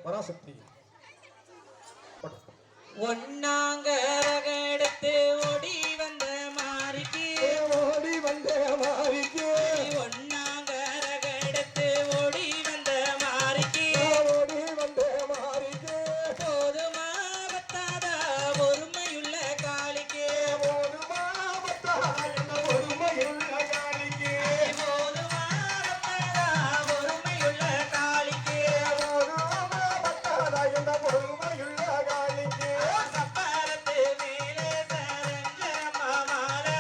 பராசக்தி ஒன்னாங்க எடுத்து ஓடி வந்த மாறிக்கு ஓடி வந்த மாறிக்கு ஒன்னாங்க எடுத்து ஓடி வந்த மாறிக்கு ஓடி வந்த மாறிக்கு போதுமா பத்தாத பொறுமையுள்ள காளிக்கு போதுமா பத்தாத பொறுமையுள்ள காளிக்கு போதுமா பத்தாத பொறுமையுள்ள காளிக்கு போதுமா பத்தாத இந்த பொறுமையுள்ள காளிக்கு சப்பரத்து மேலே சரஞ்சரமா மாலை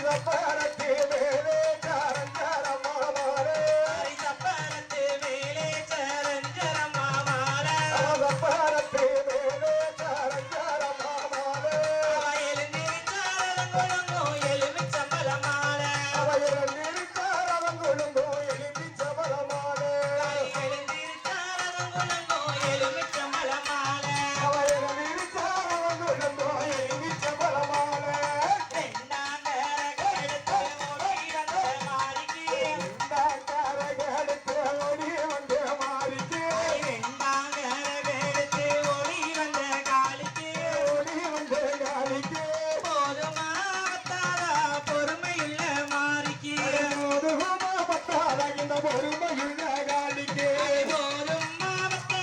சப்பரத்து மேலே சரஞ்சரமா மாலை சப்பரத்து மேலே சரஞ்சரமா மாலை சப்பரத்து மேலே சரஞ்சரமா மாலை எழுந்திருச்சாரங்குழங்கோ எலுமிச்சம்பழ மாலை அவையில் நிறுத்தாரவங்களுங்கோ எழுப்பி சபலமாலே எழுந்திருச்சாரங்குழங்கோ எலுமிச்சம்பழ மாலை அவையில் நிறுத்தாரவங்களுங்கோ எழுப்பி சபலமாலே ரெண்டாங்க எடுத்து ஓடி வந்த மாறிக்கு இந்த கரகடுத்து ஓடி வந்த மாறிக்கு ரெண்டாங்க எடுத்து ஓடி வந்த காளிக்கு ஓடி வந்த காளிக்கு போதுமா பத்தாத பொறுமையுள்ள மாறிக்கு போதுமா பத்தாத இந்த பொறுமையுள்ள காளிக்கு போதுமா பத்தாத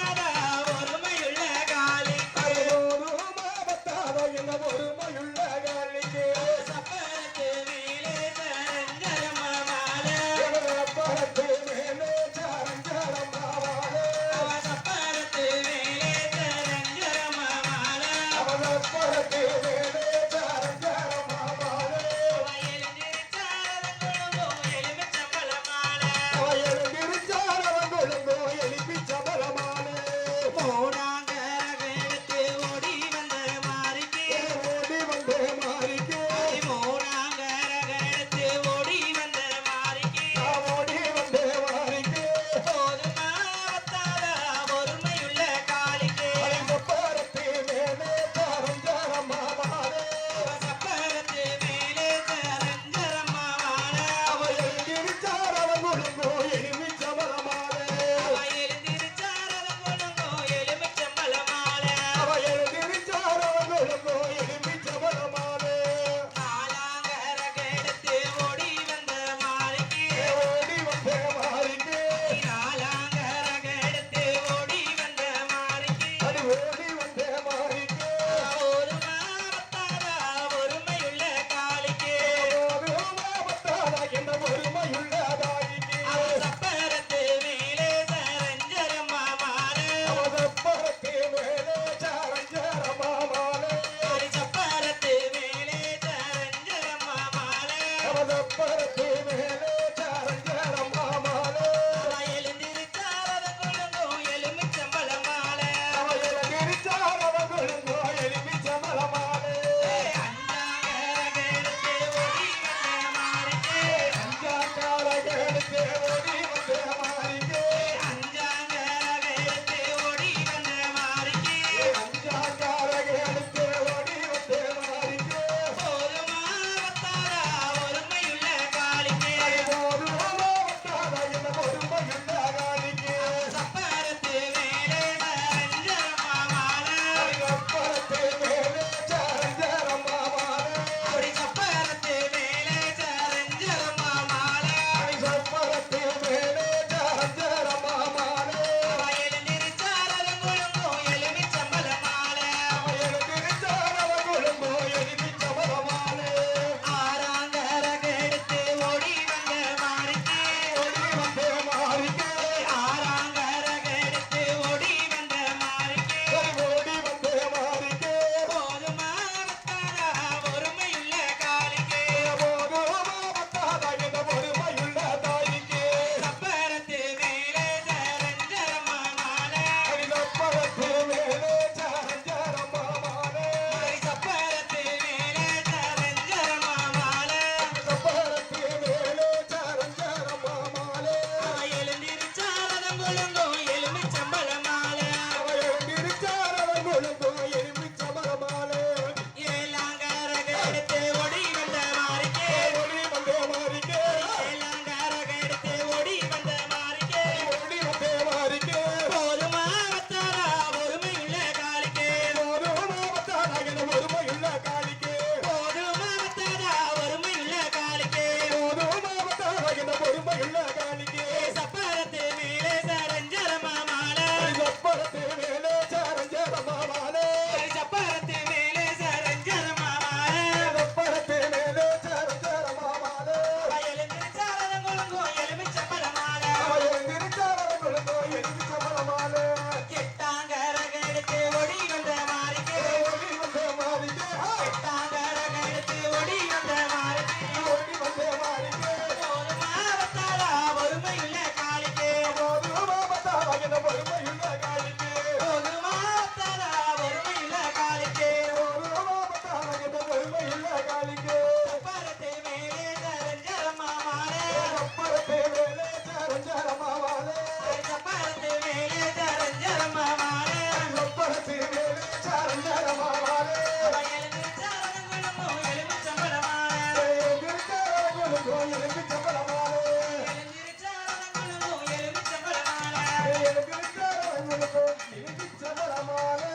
இனிச்ச பலமாலே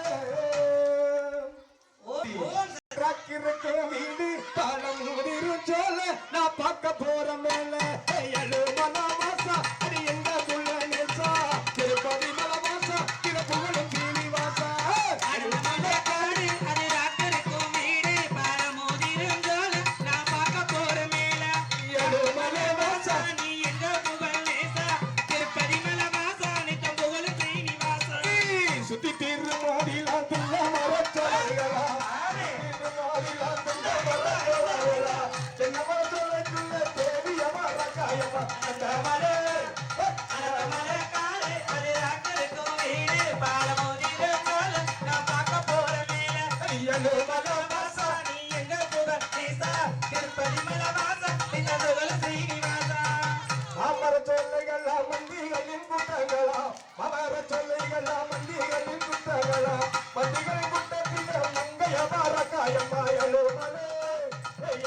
ஓம் ராக்கிருக்க வீடு காலம் முதிரும் சோல நான் பார்க்க போற மேல ஏழு மலவாசா அடி எங்க புள்ள நேசா திருப்பதி மலவாசா திருப்புகழும் சீனிவாசா அருள்மலை காடு அது ராக்கருக்கும் வீடு பாரமோதிரும் ஜோல நான் பார்க்க போற மேல ஏழு மலவாசா நீ எங்க புகழ் நேசா திருப்பதி மலை வாசா நித்தம் புகழ் சீனிவாசா சுத்தி திருமோதிலா துள்ள மரச்சோலைகளா திருமோதிலா துள்ள மரச்சோலைகளா சின்ன மரச்சோலைக்குள்ள தேவியமா ரக்காயமா அந்த மலை அருள்மலை காடு அது ராக்கருக்கும் வீடு பாரமோதிரும் ஜோல நான் பார்க்க போற மேல ஏழு மலவாசா நீ எங்க புகழ் நேசா திருப்பதி மலை வாசா நித்தம் புகழ் சீனிவாசா மாமர சொல்லைகளா மந்திகளின் கூட்டங்களா மாமர சொல்லைகளா மந்திகளின் கூட்டங்களா மந்திகளின் கூட்டத்தில மங்கைய மாரக்காயம்மா ஏழு மலை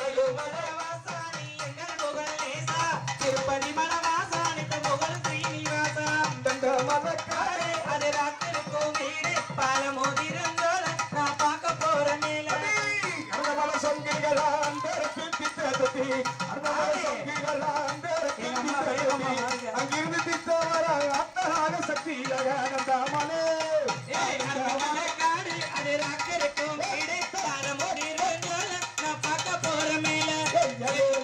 ஏழு மலை மலைவாசானி எங்கள் புகழ் நேசா திருப்பதி மலைவாசானி தம் புகழ் ஸ்ரீனிவாசா தந்த மலக்காரே அது ராத்திருக்கும் வீடு பாலமோதிரந்தோல நான் பார்க்க போற மேல அர்ணமல சங்கிகளா அந்தரத்தில் திட்டத்தி அர்ணமல சங்கிகளா அந்தரத்தில் திட்டத்தி அங்கிருந்து திட்டவர அத்தராக சக்தியாக நந்த மலை மலைக்காடு அது ராத்திருக்கும் வீடு பாலமோதிரந்தோல நான் பார்க்க போற மேல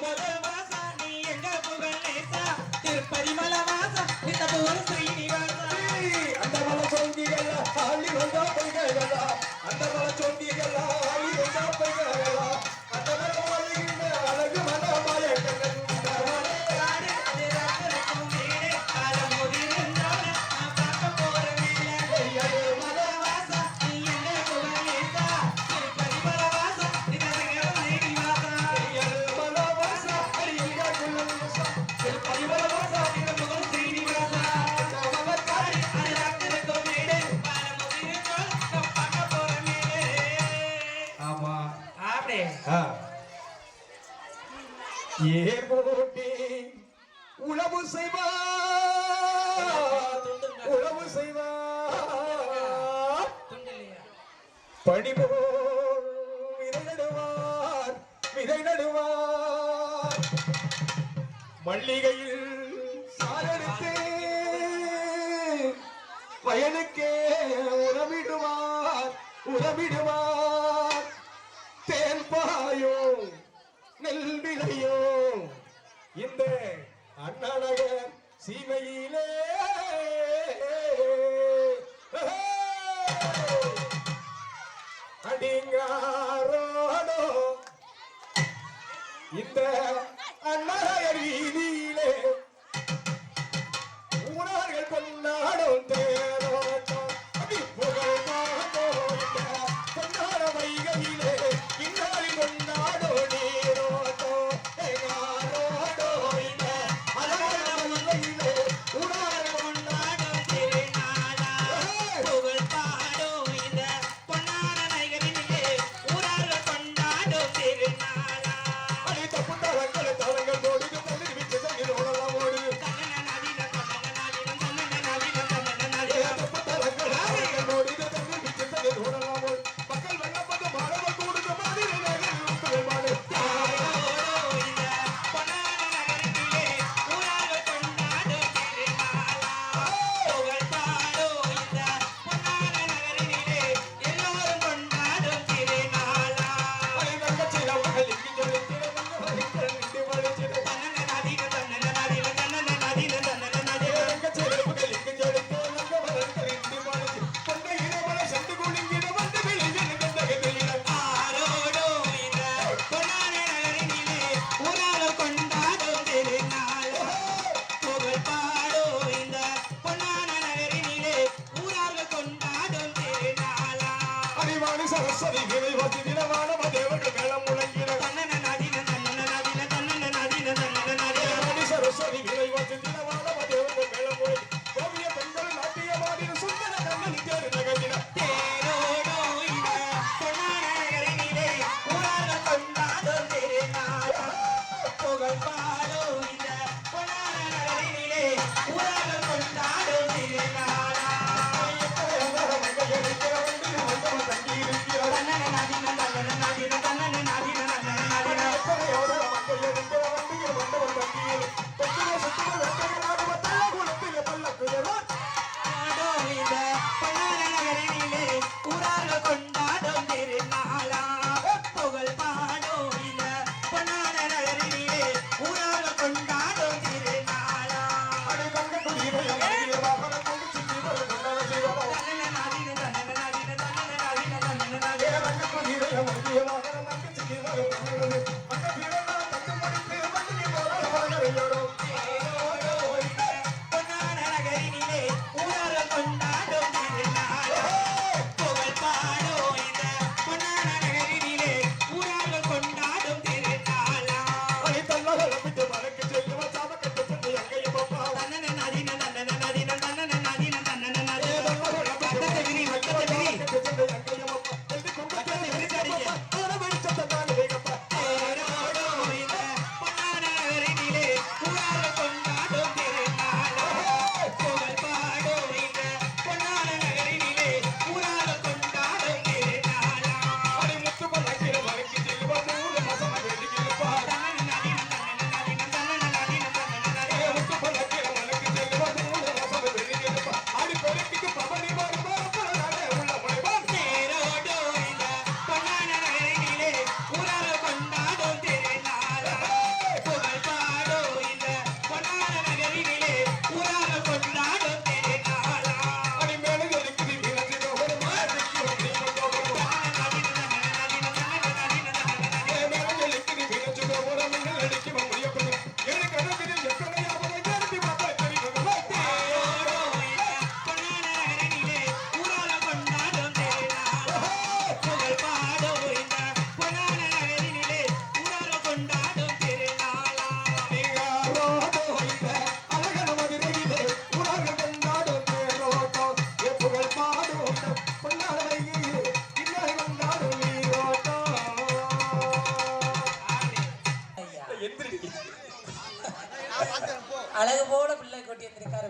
மலைவாசானி எங்கள் புகழ் நேசா திருப்பதி மலைவாசா இந்த புகழ் ஸ்ரீனிவாசா அந்த மலை சங்கிகளா ஆளி வந்தா பைகளா அந்த மலை சங்கிகளா ஆளி வந்தா பைகளா அந்த மலை வாழ்கின்ற அழகு மனமாய கண்ணன் மலை காடு அது ராத்திருக்கும் வீடு பாலமோதிரந்தோல நான் பார்க்க போற மேல மலைவாசா நீ எங்கள் புகழ் நேசா திருப்பதி மலைவாசா இந்த புகழ் ஸ்ரீனிவாசா மலவாசா அடிங்க குள்ளவாசா பரிமளவாசா இந்த புகழ் ஸ்ரீனிவாசா மலக்காரி அது ராத்திருக்கும் வீடு பாலமோதிரந்தோல நான் பார்க்க போற மேல ஆமா அப்படியே ஏர்போட்டி உழவு செய்வார் உழவு செய்வார் துண்டில்லையா பணிபோல் விதை நடுவார் மல்லிகையில் சாரெடுத்து வயலுக்கே உறவிடுவார் தேன் பாயும் நெல் விளையும் இந்த அண்ணாநகர் சீமையிலே அடிங்காரோடோ இந்த அண்ணாநகர் வீதியிலே ஊரார்கள் கொண்டாடும் தேரோட்டம் அடி புகழ் மாதோட்ட கொண்டாட வைகையிலே இந்நாளில் கொண்டாடோ நீரோட்டம் எங்காரோடோ இந்த அழகான வைகையிலே ஊரார்கள் கொண்டாடும் திருநாளா புகழ் பாடும் இந்த பொன்னான நகரினிலே ஊரார்கள் கொண்டாடும் திருநாளா அடி தப்பு தரங்கள் ஓடுது தள்ளி விட்டு தங்கில் ஓடலாம் ஓடுது மக்கள் வெள்ளப்பட்டு மாணவ கூடுது மாதிரி மாடு சரஸ்வதி விரைவாசி தினமான தேவர்கள் மேளம் முழங்கின சரஸ்வதி விரைவாசி தினமான தேவர்கள் மேளம் முழங்கி கோவிய பெண்கள் நாட்டியமாடின சுந்தர கண்ணன் தேர் நகர்த்தின கொண்டாடும் திருநாளா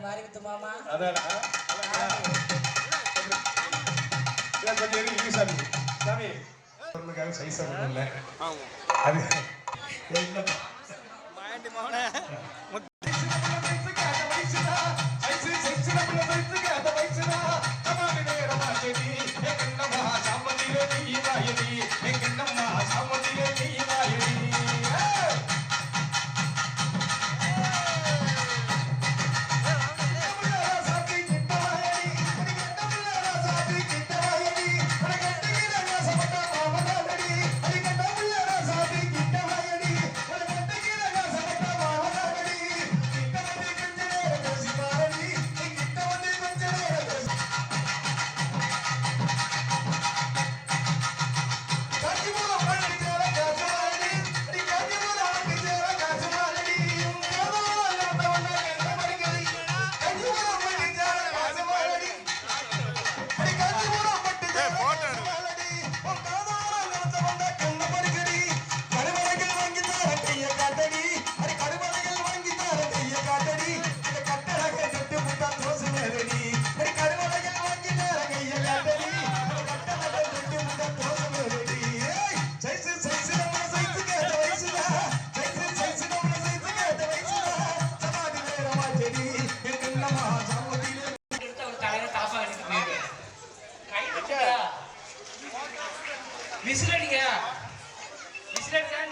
மாரிமுத்து மாமா அதாடா கொஞ்சம் இருக்கு சாமி சாமி பொருளுக்காக சைஸா பண்ணல அது இல்லப்பா விசில் அடிங்க விசில் அடிங்க